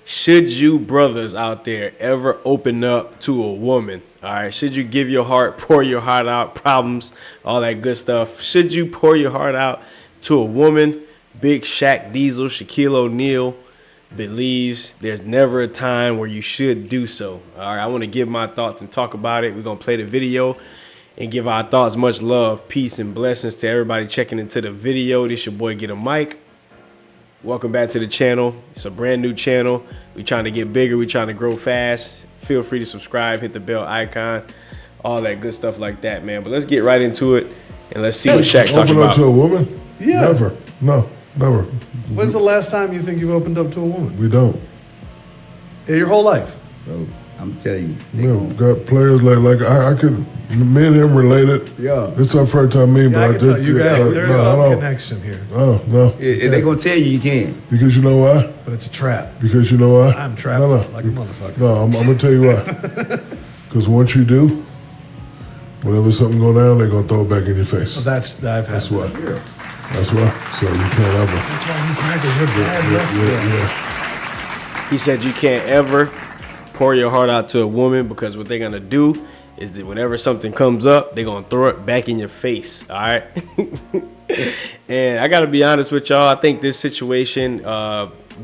should you brothers out there ever open up to a woman? All right, should you give your heart, pour your heart out, problems, all that good stuff? Should you pour your heart out to a woman? Big Shaq Diesel, Shaquille O'Neal believes there's never a time where you should do so. All right, I want to give my thoughts and talk about it. We're going to play the video and give our thoughts. Much love, peace, and blessings to everybody checking into the video. This your boy Get a Mic. Welcome back to the channel. It's a brand new channel. We're trying to get bigger. We're trying to grow fast. Feel free to subscribe, hit the bell icon, all that good stuff like that, man. But let's get right into it and let's see what Shaq talking Open about. up to a woman? Yeah. Never. No, never. When's the last time you think you've opened up to a woman? We don't. In your whole life? Bro, I'm telling you. We don't. Got players like I could. Me and him related. Yeah. It's our first time meeting, Yeah, but I I can tell did. you guys, yeah, there's no, some I don't. connection here, Oh no. If they gonna tell you can. Because you know why? but it's a trap. Because you know why? I'm trapped No, like a motherfucker. No, I'm gonna tell you why. Because once you do, whenever something go down, they're gonna throw it back in your face. Well, I've had That's why. that. That's why. So you can't ever. That's why you crackers, you're bad. Yeah. He said you can't ever pour your heart out to a woman because what they're going to do is that whenever something comes up, they're going to throw it back in your face. All right. And I got to be honest with y'all. I think this situation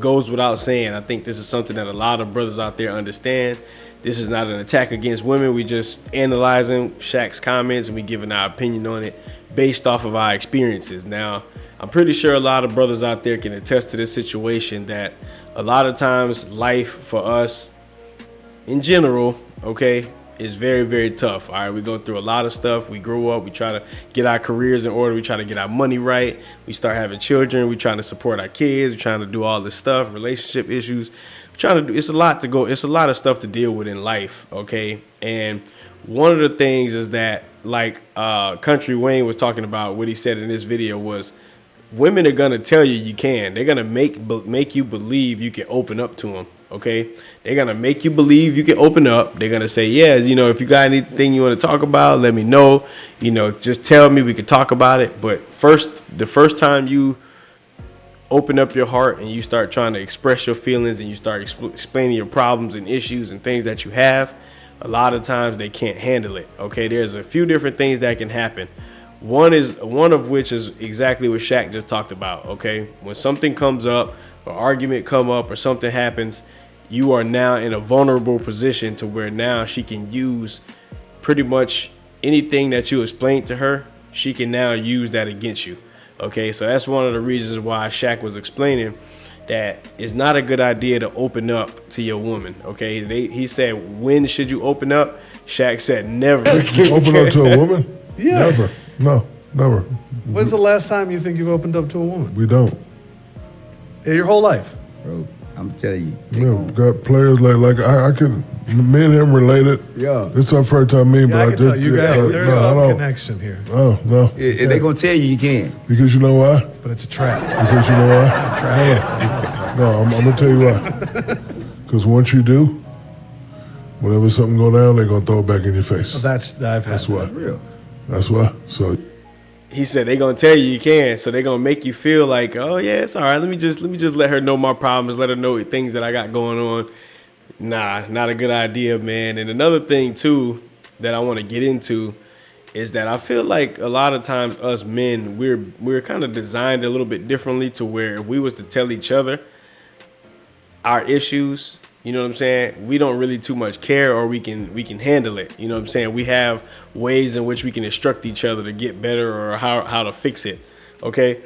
goes without saying. I think this is something that a lot of brothers out there understand. This is not an attack against women. We just analyzing Shaq's comments and we giving our opinion on it based off of our experiences. Now, I'm pretty sure a lot of brothers out there can attest to this situation that a lot of times life for us in general, okay, is very, very tough. All right, we go through a lot of stuff. We grow up. We try to get our careers in order. We try to get our money right. We start having children. We trying to support our kids. We're trying to do all this stuff, relationship issues. We're trying to do. It's a lot to go. It's a lot of stuff to deal with in life, okay? And one of the things is that, like Country Wayne was talking about, what he said in this video was, women are gonna tell you can. They're gonna make you believe you can open up to them. Okay, they're gonna make you believe you can open up. They're gonna say, yeah, you know, if you got anything you want to talk about, let me know. You know, just tell me, we could talk about it. But the first time you open up your heart and you start trying to express your feelings and you start explaining your problems and issues and things that you have, a lot of times they can't handle it. Okay, there's a few different things that can happen. One of which is exactly what Shaq just talked about. Okay, when something comes up, or argument come up, or something happens, you are now in a vulnerable position to where now she can use pretty much anything that you explained to her. She can now use that against you. Okay, so that's one of the reasons why Shaq was explaining that it's not a good idea to open up to your woman. Okay, he said, when should you open up? Shaq said, never. Open up to a woman? Yeah. Never. No, never. When's the last time you think you've opened up to a woman? We don't. In your whole life? Bro, I'm telling you. We got players like I could. Me and him related. Yeah. It's our first time meeting, Yeah, but I I can did. tell you guys, there's no, I some don't. connection here, Oh no. If they gonna tell you can. Because you know why? but it's a trap. Because you know why? I'm trapped. No, I'm gonna tell you why. Because once you do, whenever something go down, they're gonna throw it back in your face. Well, I've had That's why. that. Real. That's why. So He said they're gonna tell you can, so they're gonna make you feel like, oh yeah, it's all right. Let me just let her know my problems, let her know things that I got going on. Nah, not a good idea, man. And another thing too that I want to get into is that I feel like a lot of times us men, we're kind of designed a little bit differently to where if we was to tell each other our issues, you know what I'm saying, we don't really too much care, or we can handle it. You know what I'm saying? We have ways in which we can instruct each other to get better or how to fix it. Okay.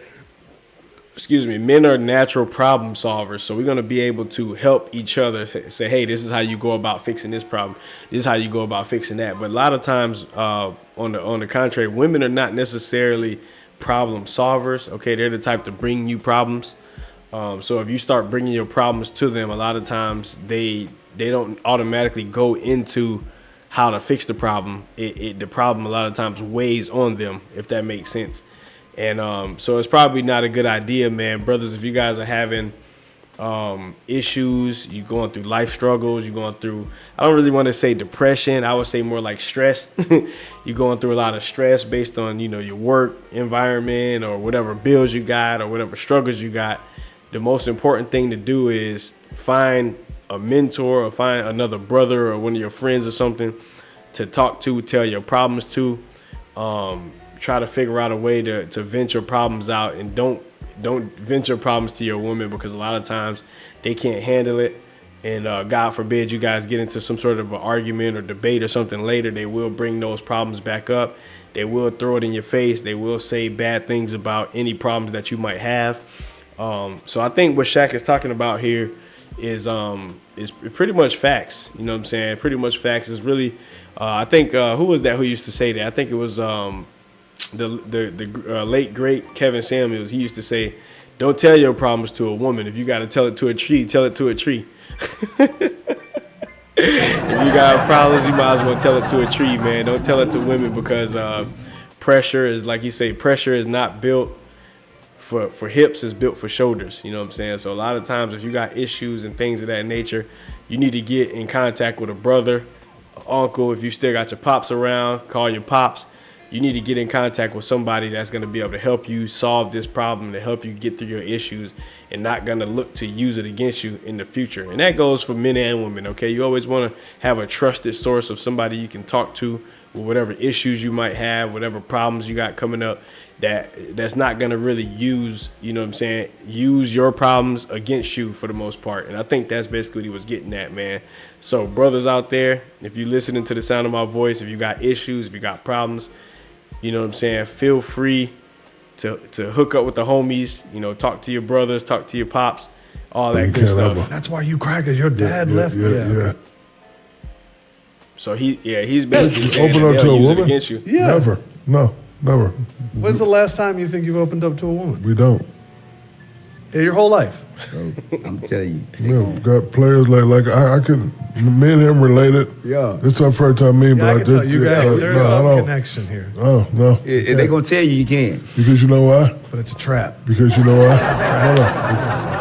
Excuse me. Men are natural problem solvers, so we're gonna be able to help each other. Say, hey, this is how you go about fixing this problem. This is how you go about fixing that. But a lot of times, on the contrary, women are not necessarily problem solvers. Okay, they're the type to bring you problems. So if you start bringing your problems to them, a lot of times they don't automatically go into how to fix the problem. The problem a lot of times weighs on them, if that makes sense. And so it's probably not a good idea, man. Brothers, if you guys are having issues, you're going through life struggles, you're going through, I don't really want to say depression, I would say more like stress. You're going through a lot of stress based on, you know, your work environment or whatever bills you got or whatever struggles you got. The most important thing to do is find a mentor or find another brother or one of your friends or something to talk to, tell your problems to. Try to figure out a way to vent your problems out, and don't vent your problems to your woman, because a lot of times they can't handle it. And God forbid you guys get into some sort of an argument or debate or something later, they will bring those problems back up. They will throw it in your face. They will say bad things about any problems that you might have. So I think what Shaq is talking about here is pretty much facts. You know what I'm saying? Pretty much facts is really, I think, who was that who used to say that? I think it was the late, great Kevin Samuels. He used to say, don't tell your problems to a woman. If you got to tell it to a tree, tell it to a tree. If you got problems, you might as well tell it to a tree, man. Don't tell it to women, because pressure is, like you say, pressure is not built for hips, it's built for shoulders. You know what I'm saying? So a lot of times if you got issues and things of that nature, you need to get in contact with a brother, uncle. If you still got your pops around, call your pops. You need to get in contact with somebody that's going to be able to help you solve this problem, to help you get through your issues, and not going to look to use it against you in the future. And that goes for men and women, okay? You always want to have a trusted source of somebody you can talk to with whatever issues you might have, whatever problems you got coming up, that's not going to really use, you know what I'm saying, use your problems against you for the most part. And I think that's basically what he was getting at, man. So brothers out there, if you're listening to the sound of my voice, if you got issues, if you got problems, you know what I'm saying, feel free to hook up with the homies, you know, talk to your brothers, talk to your pops, all that good stuff. That's why you crackers, your dad left me. Yeah. So he's basically saying Open that up to they'll a use it woman? against you. Yeah. Never. No, never. When's the last time you think you've opened up to a woman? We don't. Yeah, your whole life. I'm telling you. You know, got players like I could, me and him related. Yeah. It's our first time meeting, Yeah, but I can tell you guys, there's I some don't. connection here, Oh, no. If they gonna tell you, you can. Because you know why? but it's a trap. Because you know why?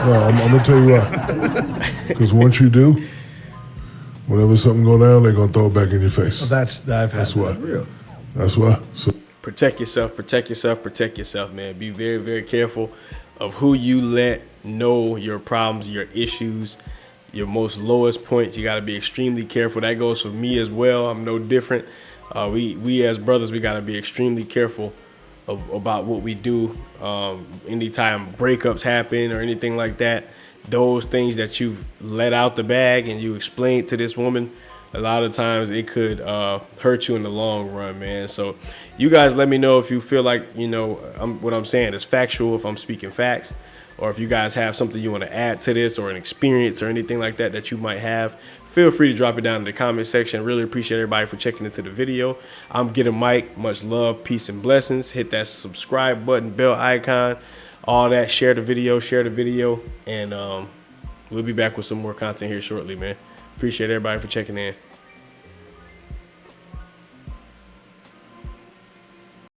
No, I'm going to tell you why. Because once you do, whenever something go down, they're going to throw it back in your face. That's why. Real. That's why. So Protect yourself, protect yourself, protect yourself, man. Be very, very careful of who you let know your problems, your issues, your most lowest points. You got to be extremely careful. That goes for me as well. I'm no different. We as brothers, we got to be extremely careful about what we do. Anytime breakups happen or anything like that, those things that you've let out the bag and you explained to this woman, a lot of times it could hurt you in the long run, man. So you guys let me know if you feel like, you know, what I'm saying is factual, if I'm speaking facts, or if you guys have something you want to add to this, or an experience or anything like that you might have. Feel free to drop it down in the comment section. Really appreciate everybody for checking into the video. I'm Getting Mike. Much love, peace, and blessings. Hit that subscribe button, bell icon, all that. Share the video, and we'll be back with some more content here shortly, man. Appreciate everybody for checking in.